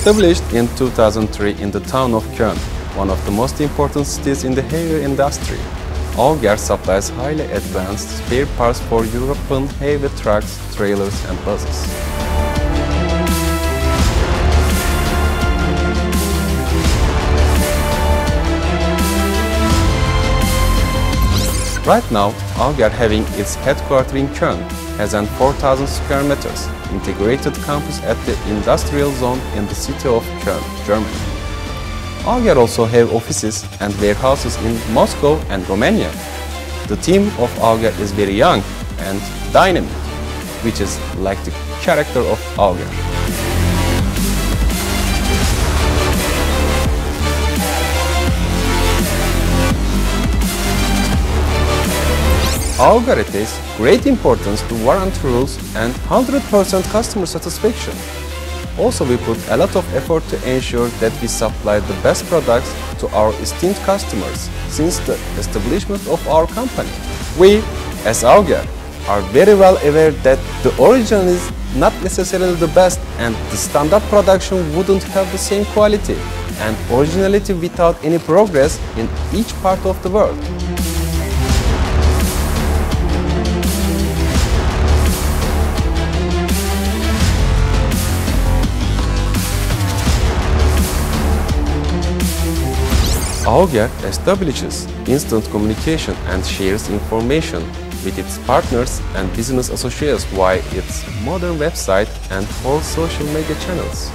Established in 2003 in the town of Köln, one of the most important cities in the heavy industry, Auger supplies highly advanced spare parts for European heavy trucks, trailers and buses. Right now, Auger, having its headquarters in Köln, has an 4,000 square meters integrated campus at the industrial zone in the city of Köln, Germany. Auger also have offices and warehouses in Moscow and Romania. The team of Auger is very young and dynamic, which is like the character of Auger. Auger attaches great importance to warranty rules and 100% customer satisfaction. Also, we put a lot of effort to ensure that we supply the best products to our esteemed customers since the establishment of our company. We, as Auger, are very well aware that the original is not necessarily the best and the standard production wouldn't have the same quality and originality without any progress in each part of the world. Auger establishes instant communication and shares information with its partners and business associates via its modern website and all social media channels.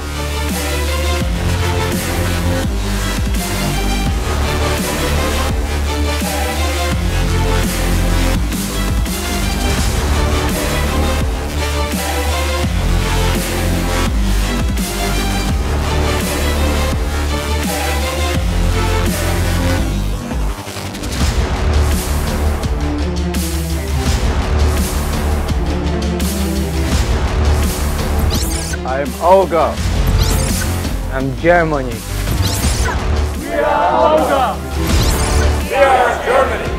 I'm Auger. I'm Germany. We are Auger. We are Germany.